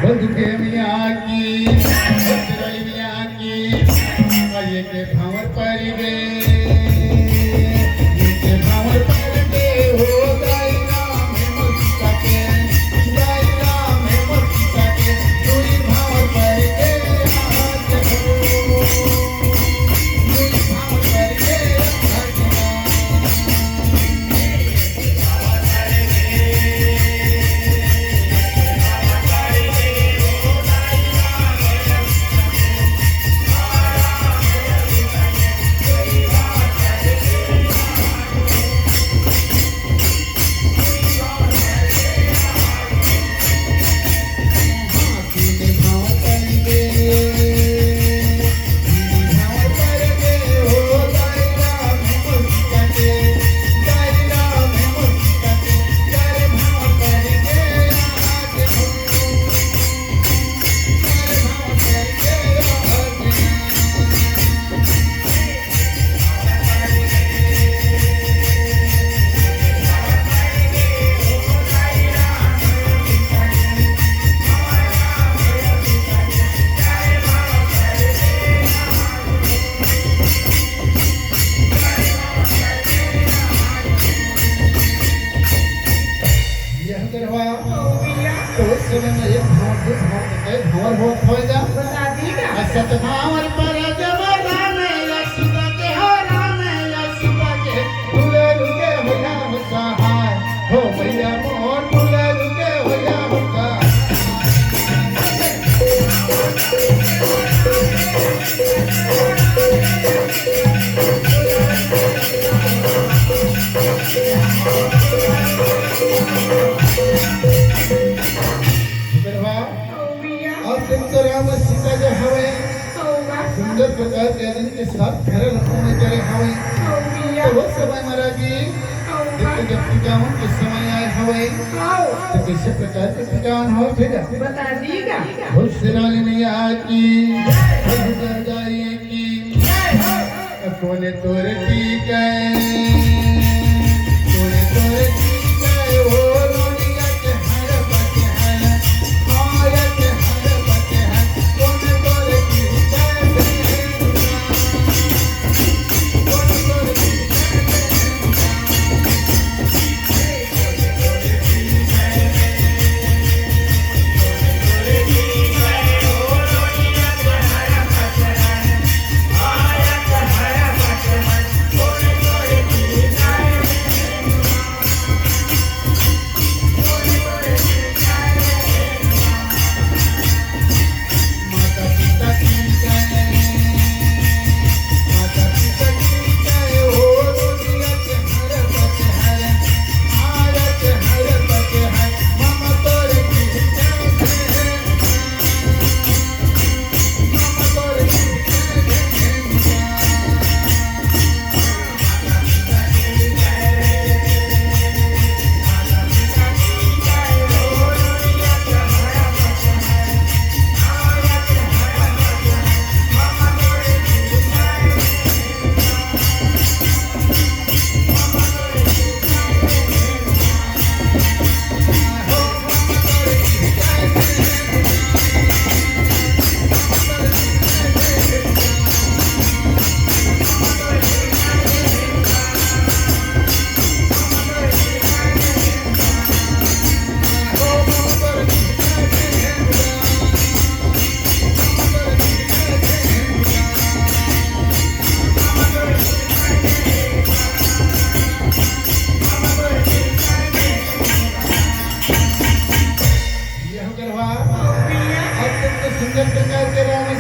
बंधुके मियाँ की बंदराई मियाँ की और ये के भावर पर गए ये के भावर पर गए हो दायरा में मुस्का के दायरा में मुस्का के दूरी भावर पर गए हाथ हो दूरी भावर पर गए हाथ हो भावर पर जब रामे सीता के हो रामे सीता के भूले रुके होया सहाय हो भैया मोर भूले रुके होया राम सीता जो हवे सुंदर प्रकार के के साथ घर में चले हवे तो वो समय महाराज जी जब पूजाओं के समय आए हवे तो कैसे प्रकार के पूजान हो फिर बता दीगा हुसैन ने आकी भजन जाए की कोने तोरे की गए कोने तोरे की गए हो रोनिया के हर बचे हैं माया के हर बचे हैं कोने तोरे की गए कोने तोरे की सुंदर प्रकार के राम